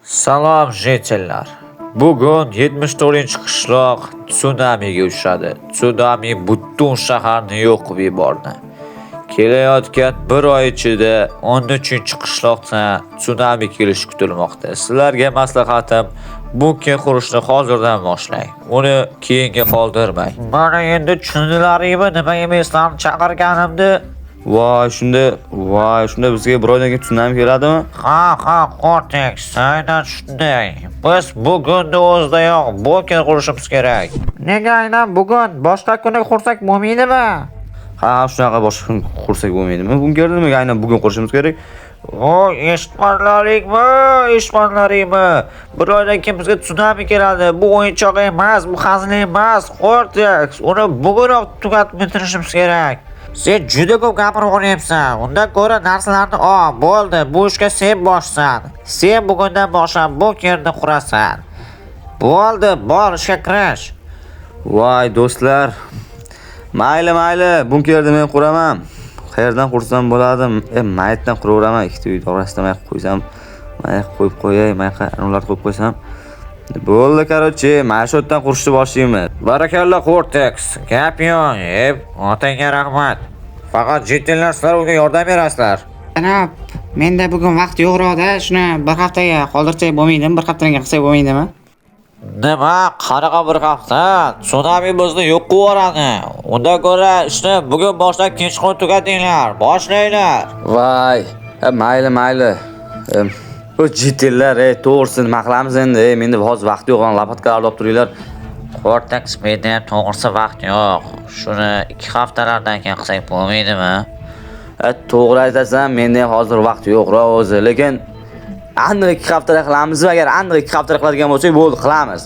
Salom jetellar. Bugun 74-qishloq tsunamiga uchradi. Tsunami butun shaharni yo'qib yubordi. Kelayotgan bir oy ichida 13-qishloqdan tsunami kelishi kutilmoqda. Sizlarga maslahatim, bunker qurishni hozirdan boshlang. Uni keyinga qoldirmang. Mana endi tushundilaringmi, nimaga men sizlarni chaqirganimni? Voy, shunda bizga bir oydan keyin tsunami keladimi? Ha, Cortex, aynan shunday. Biz bugunni o'zidayoq bunker qurishimiz kerak. Nega aynan bugun? Boshqa kuni qursak bo'lmaydimi? Ha, shunaqa boshqa kun qursak bo'lmaydimi? Bunkerni nimaga aynan bugun qurishimiz kerak? O, eshitmanlaringmi? Bir oydan keyin bizga tsunami keladi. Bu o'yinchoq emas, bu hazil emas, Cortex. Uni bugunoq tugatib bitirishimiz kerak. Sen juda ko'p gapirib olyapsan. Undan ko'ra narsalarni bo'ldi. Bu ishga sen boshsan. Sen bugundan boshlab bunkerni qurasan. Bo'ldi, bor ishga kirish. Voy do'stlar. Mayli, bunkerni men quraman. Qayerdan qursam bo'ladi? Maytdan quraveraman. Ikkita uy orasida may qo'ysam, may qo'yib qo'yay, may ularni qo'yib qo'ysam. Bo'ldi, qarochi, mana shu yerdan qurishni boshlaymiz. Barakalla Cortex. Gap yo'q. Otangga rahmat. Faqat jetellar sizlar unga yordam berasizlar. Janob, menda bugun vaqt yo'qroqda, shuni bir haftaga qoldirsak bo'lmaydimi? Bir haftadan keyin qilsak bo'lmaydimi? Nima? Qanaqa bir hafta? Tsunami bizni yo'q qilib yuboradi. Undan ko'ra ishni bugun boshlab kechqurun tugatinglar. Boshlanglar. Voy, mayli. O jetellar, to'g'risini nima qilamiz endi? Menda hozir vaqt yo'q, lapatkalarni olib turinglar. Cortex, menda ham to'g'risi vaqt yo'q. Shuni 2 haftalardan keyin qilsak bo'lmaydimi? To'g'ri aytasan, menda ham hozir vaqt yo'qroq o'zi, lekin aniq 2 haftada qilamizmi? Agar aniq 2 haftada qiladigan bo'lsak, bo'ldi, qilamiz.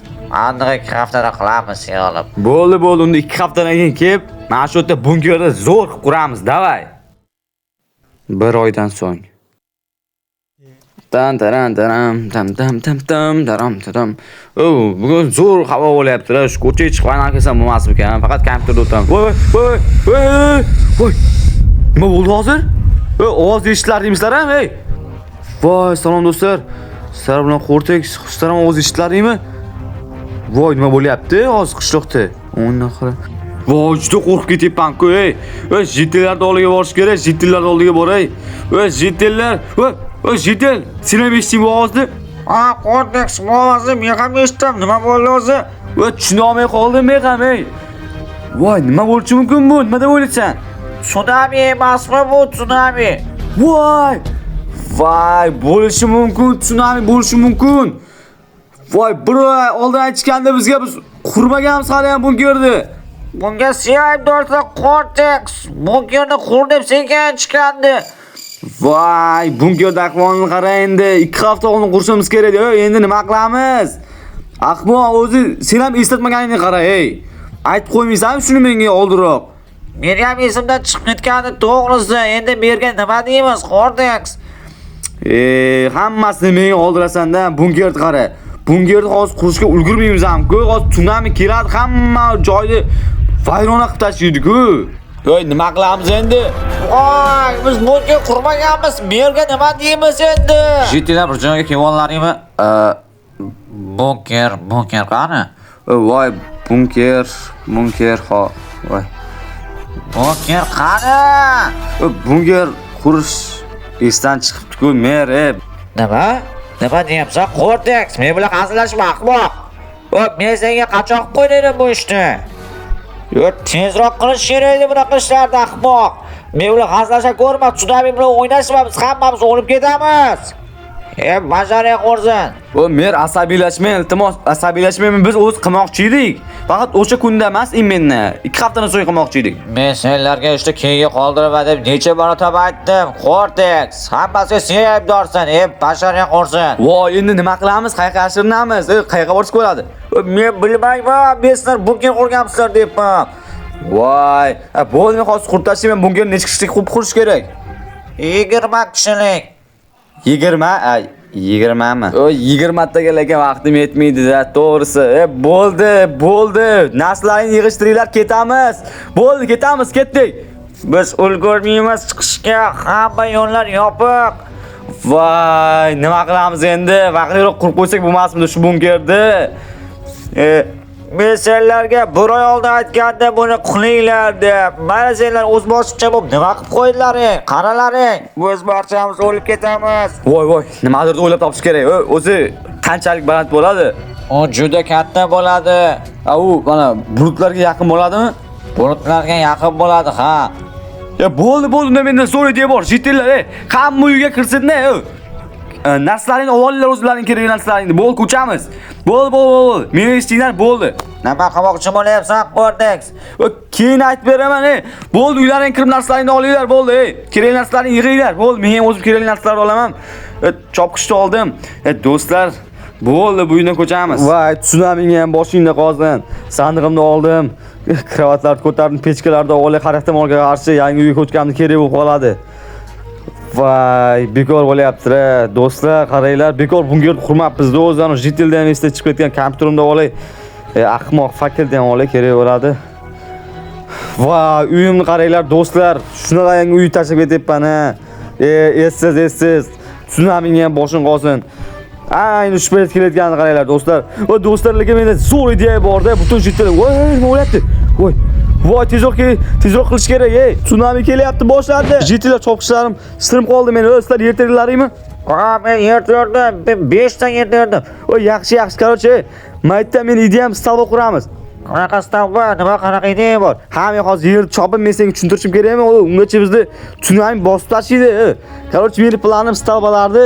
Aniq 2 haftada qilamiz, yolib. Bo'ldi, unda 2 haftadan keyin kelib, mana shu yerda bunkerni zo'r qilib quramiz, davay. Bir oydan so'ng. Taram. Bugun zo'r havo bo'lyapti-da. Shu ko'chaga chiqib aynan kelsam bo'lmasmikan? Faqat kompyuterda o'tiraman. Voy. Nima bo'ldi hozir? Ovoz eshitlardingizlar-mi? Voy, salom do'stlar. Sizlar bilan Cortex, sizlar ham ovoz eshitlardingmi? Voy, nima bo'lyapti hozir qishloqda? O'ndan qara. Voy, juda qo'rqib ketyapman-ku, jetellarning oldiga borish kerak, jetellarning oldiga boray. Jetellar, jetel, sen ham eshitdingmi ovozni? Cortex, bu ovozni men ham eshitdim. Nima bo'ldi o'zi? Tushuna olmay qoldim men ham, Voy, nima bo'lishi mumkin bu? Nima deb o'ylaysan? Tsunami emasmi bu, tsunami? Voy, bo'lishi mumkin, tsunami bo'lishi mumkin. Voy, bir oy oldin aytganda bizga biz qurmaganmiz hali ham bunkerni. Bunga sen aybdorsan, Cortex. Bunkerni qur deb senga aytgandi. Voy, bunkerda ahvolni qara endi. 2 hafta oldin qurishimiz kerak edi. Endi nima qilamiz? Ahmoq, o'zi sen ham eslatmaganingni qara, Aytib qo'ymaysanmi shuni menga oldinroq? Men ham esimdan chiqib ketgandi, to'g'risi. Endi berga nima deymiz, Cortex? Hammasini menga oldirasan-da, bunkerni qara. Bunkerni hozir qurishga ulgurmaymiz ham-ku. Hozir tsunami keladi, hamma joyni vayrona qilib tashlaydi-ku. Nima qilamiz endi? Voy, biz bunker qurmaganmiz. Merga nima deymiz endi? Jetellar bir joyga kelganlaringmi? Bunker qani? Voy, bunker, voy. Bunker qani? Bunker qurish esdan chiqibdi-ku, mer. Nima deyapsan, Cortex? Men bilan hazillashma, ahmoq. Men senga qachon qo'ydim bu ishni? Tezroq qilish kerak edi bunaqa ishlarni, ahmoq. Men bilan hazillasha ko'rma, tsunami bilan o'ynashmaymiz, hammamiz o'lib ketamiz. Bajaray qo'rsin. Mer asabiylashmang, iltimos, asabiylashmaymi? Biz o'z qilmoqchi edik. Faqat o'sha kunda emas, menni 2 haftadan so'ng qilmoqchi edik. Men senlarga ishni keyinga qoldirma deb necha marotaba aytdim, Cortex. Hammasiga sen aybdorsan, bajaray qo'rsin. Voy, endi nima qilamiz? Qayerga yashirinamiz? Qayerga borishga bo'ladi? Men bilmayman, men sizlar bunker qurganmisizlar debman. Voy, bo'ldi, hozir qurtashim, bunkerni necha kishilik qurish kerak? 20 kishilik. 20 mi? 20 taga lekin vaqtim yetmaydi-da, to'g'risi. Bo'ldi. Narsalarni yig'ishtiringlar, ketamiz. Bo'ldi, ketdik. Biz ulgurmaymiz chiqishga, hamma yo'llar yopiq. Voy, nima qilamiz endi? Vaqtliroq qurib qo'ysak bo'lmasmidi shu bunkerni? Men senlarga bir oy oldin aytganda buni qilinglar deb. Mana senlar o'z boshingcha bo'lib nima qilib qo'ydlaring? Qaralaring. Biz barchamiz o'lib ketamiz. Voy, nimadir o'ylab topish kerak. O'zi qanchalik baland bo'ladi? U juda katta bo'ladi. U mana bulutlarga yaqin bo'ladimi? Bulutlarga yaqin bo'ladi, ha. Ya bo'ldi, mendan so'raydi bor. Jitillar, hamma uyga kirsin-da. Narslaringni olinglar, o'zlaring kerak narslaringni. Bo'l ko'chamiz. Bo'l. Meni eshtinglar, bo'ldi. Nima qilmoqchi bo'lyapsan, Cortex? Keyin aytib beraman, Bo'ldi, uylaring kirib narslaringni olinglar, bo'ldi. Kerak narslaringni yig'inglar. Bo'ldi, men ham o'zim kerak narsalarni olaman. Chopqichni oldim. Do'stlar, bo'ldi, bu uydan ko'chamiz. Voy, tsunamiga ham boshingda qozin. Sandig'imni oldim. Kravatlarni ko'tardim, pechkalarni olib xarakterga qarshi yangi uyga ko'chganimni kerak bo'lib qoladi. Voy, bekor bo'lyapti-da. Do'stlar, qaranglar, bekor bunga qurmabmiz-da. O'zani jitildan esda chiqib ketgan kompyuterimda olay. Ahmoq fakeldan olay kerak bo'ladi. Voy, uyimni qaranglar, do'stlar. Shunaqa yangi uy tashlab ketyapman-a. Essiz. Tsunamiga ham boshing qolsin. Ayni shu payt kelayotganini qaranglar, do'stlar. Va do'stlarlarga menda zo'r ideya bor-da. Butun jitillar. Voy, nima bo'lyapti? Voy, tezroq qilish kerak, Tsunami kelyapti, boshlandi. Jitillar chopqichlarim sirim qoldi meni. Sizlar yertirlaringmi? Men yertirdim. 5 ta yertirdim. Yaxshi, qarochi. Maytda men ideyam stalba quramiz. Qanaqa stalba? Nima qanaqa ideya bor? Men hozir yer chopib men senga tushuntirishim kerakmi? Ungacha bizni Tsunami bosib tashlaydi. Qarochi, meni planim stalbalarni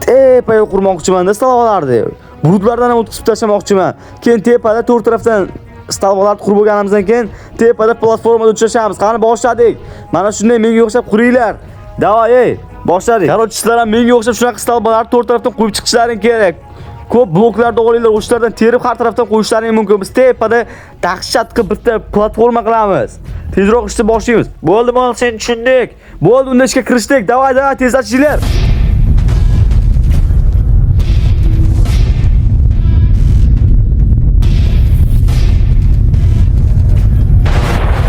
tepaga qurmoqchiman-da, stalbalarni. Bulutlardan ham o'tkazib tashlamoqchiman. Keyin tepada to'rt tarafdan stalbalarni qurib bo'lganimizdan keyin tepada platformada uchrashamiz. Qani boshladik. Mana shunday menga o'xshab quringlar. Davay, boshladik. Qarochi, sizlar ham menga o'xshab shunaqa stalbalarni to'rt tarafdan qo'yib chiqishlaring kerak. Ko'p bloklarni olinglar, o'shlardan terib har tarafdan qo'yishlaring mumkin. Biz tepada dahshat qilib bitta platforma qilamiz. Tezroq ishni boshlaymiz. Bo'ldi, sen tushundik. Bo'ldi, unda ishga kirishdik. Davay, tezlashinglar.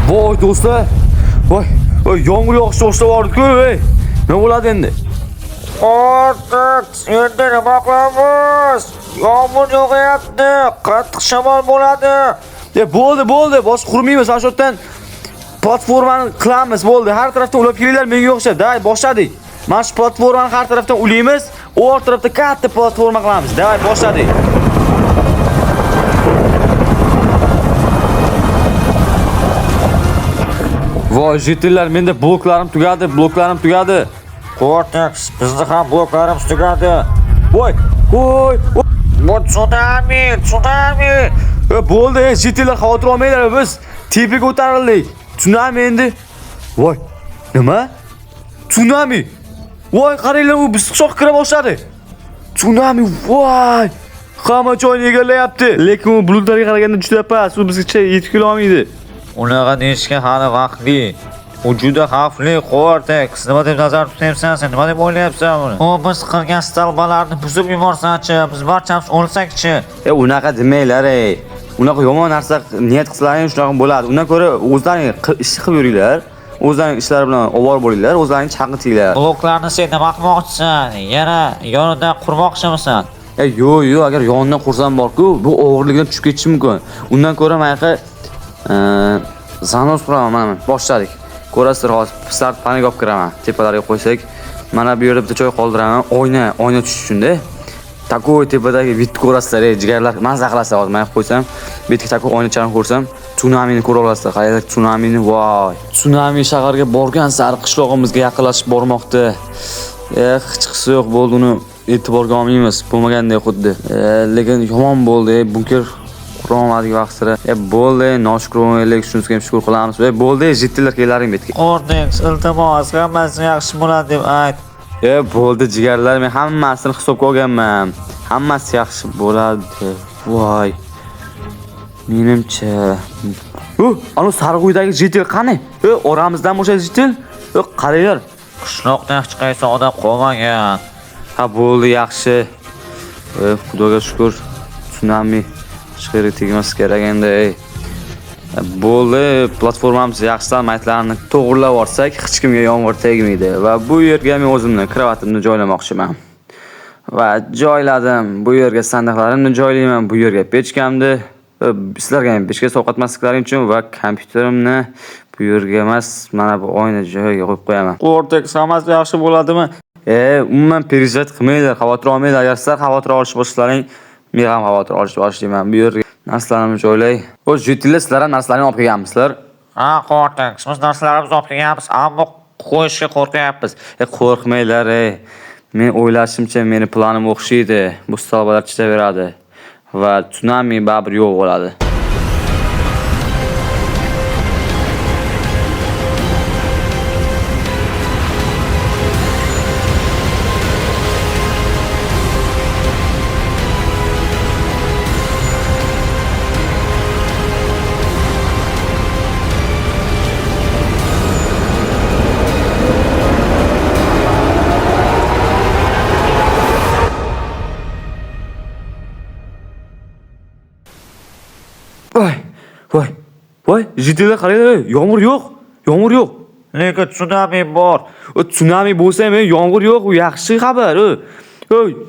Voy do'stlar. Voy, yomg'ir yog'ishni boshlab yubordi-ku, Nima bo'ladi endi? Cortex, endi nima qilamiz? Yomg'ir yog'yapti, qattiq shamol bo'ladi. Bo'ldi, boshqa qurmaymiz. Mana shu yerdan platformani qilamiz, bo'ldi. Har tarafdan ulab kelinglar, menga o'xshab. Davay, boshladik. Mana shu platformani har tarafdan ulaymiz, o'rta tarafda katta platforma qilamiz. Davay, boshladik. Voy, jitillar, menda bloklarim tugadi. Cortex, bizni ham bloklarimiz tugadi. Voy. Bu tsunami. Bo'ldi, jitillar, xavotir olmanglar, biz tepaga ko'tarildik. Tsunami endi. Voy, nima? Tsunami. Voy, qaranglar, u biz quchoqqa kira boshladi. Tsunami, voy. Hamma joyni egallayapti. Lekin u bulutlarga qaraganda juda past, u bizgacha yetib kela olmaydi. Unaqa deyishga hali vaqtli. U juda xavfli, Cortex. Nima deb nazar tutyapsan sen? Nima deb o'ylayapsan buni? U biz qilgan stalbalarni buzib yuborsa-chi, biz barchamiz o'lsak-chi. Unaqa demanglar, Unaqa yomon narsa niyat qilsalaring shunaqa bo'ladi. Undan ko'ra o'zlaring ish qilib yuringlar. O'zlaring ishlari bilan ovor bo'linglar, o'zlaring chaqitinglar. Bloklarni sen nima qilmoqchisan? Yana yonidan qurmoqchimisan? Yo'q, agar yonidan qursam bor-ku, bu o'g'irlikdan tushib ketishi mumkin. Undan ko'ra mayqa zanos quraman, mana boshladik. Ko'rasizlar, hozir start panik olib kiraman. Tepalariga qo'ysak, mana bu yerda bitta joy qoldiraman. Oyna tushish uchun-da. Takoy tepadagi bitni ko'rasizlar, jigarlar. Mazza qilasizlar, hozir men qo'ysam, bitga takoy oynachalarni ko'rsam, tsunamini ko'ra olasizlar. Qaranglar, tsunamini, voy. Tsunami shaharga borgan sari qishlog'imizga yaqinlashib bormoqda. Hech yo'q bo'ldi, uni e'tiborga olmaymiz. Bo'lmagandek xuddi. Lekin yomon bo'ldi, bunker qurolmadik vaqtida. Bo'ldi, noshukr o'yinlik, shunisiga ham shukr qilamiz. Bo'ldi, jitillar kelaring betga. Cortex, iltimos, hammasi yaxshi bo'ladi deb ayt. Bo'ldi jigarlar, men hammasini hisobga olganman. Hammasi yaxshi bo'ladi. Voy. Menimcha. Ana sarg'uydagi jitil qani? Oramizdan o'sha jitil. Qaranglar. Qishloqdan hech qaysi odam qolmagan. Bo'ldi, yaxshi. Xudoga shukr. Tsunami shig'iri tegmas kerak endi. Bo'ldi, platformamiz yaxshidan maytlarni to'g'rilab olsak, hech kimga yomg'ir tegmaydi va bu yerga men o'zimni kravatimni joylamoqchiman. Va joyladim. Bu yerga sandiqlarimni joylayman, bu yerga pechkamni, sizlarga ham pechka sovqatmasliklaring uchun va kompyuterimni bu yerga emas, mana bu oyna joyiga qo'yib qo'yaman. Cortex hammasi yaxshi bo'ladimi? Umuman perejat qilmanglar, xavotir olmanglar. Agar sizlar xavotir olish boshlaring, men ham xavotir olishni boshlayman. Bu yerga narsalarni joylay. O'z jutillar sizlar ham narsalarni olib kelganmisizlar? Ha, Cortex, biz narsalarimizni olib kelganmiz, ammo qo'yishga qo'rqyapmiz. Qo'rqmanglar, Men o'ylashimcha meni planim o'xshaydi. Bu stolbalar chidaveradi va tsunami baribir yo'q bo'ladi. Voy, jiddilar qaranglar, yomg'ir yo'q. Yomg'ir yo'q. Lekin tsunami bor. Tsunami bo'lsa ham yomg'ir yo'q, u yaxshi xabar.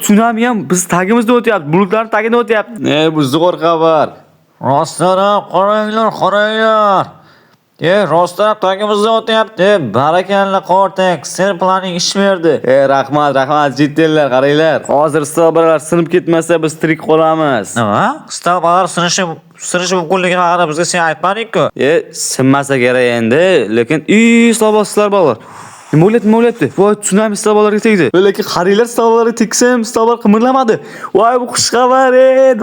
Tsunami ham biz tagimizda o'tyapti, bulutlar tagida o'tyapti. Bu zo'r xabar. Rostdan qaranglar. Rostdan tagimizda o'tyapti. Barakalla Cortex, sen planing ish berdi. Rahmat, jiddilar, qaranglar. Hozir stolbalar sinib ketmasa biz tirik qolamiz. Nima? Stolbalar sinishi mumkinligi haqida bizga sen aytmading-ku. Sinmasa kerak endi, lekin stolbalar bor. Nima bo'lyapti? Voy, tsunami stolbalarga tegdi. Lekin qaranglar, stolbalarga tegsam, stolbalar qimirlamadi. Voy, bu xushxabar,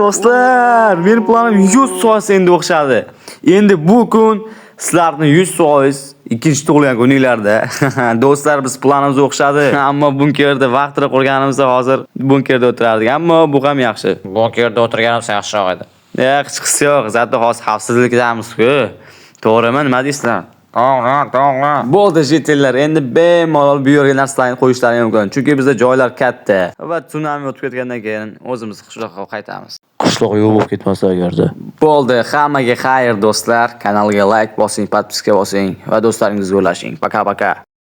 do'stlar. Mening planim 100% endi o'xshadi. Endi bu kun sizlarni 100% ikkinchi tug'ilgan kuninglarda. Do'stlar, biz planimiz o'xshadi. Ammo bunkerda vaqtida qurganimizda hozir bunkerda o'tirardik. Ammo bu ham yaxshi. Bunkerda o'tirganimiz yaxshiroq edi. Hech yo'q. Zato hozir xavfsizlikdamiz-ku. To'g'rimi? Nima deysizlar? To'g'ri. Bo'ldi, jetellar. Endi bemalol bu yerga narsalarni qo'yishlari mumkin. Chunki bizda joylar katta va tsunami o'tib ketgandan keyin o'zimiz qishloqqa qaytamiz. Qishloq yo'q bo'lib ketmasa agarda. Bo'ldi, hammaga xayr do'stlar. Kanalga like bosing, podpiska bosing va do'stlaringizga ulashing. Paka.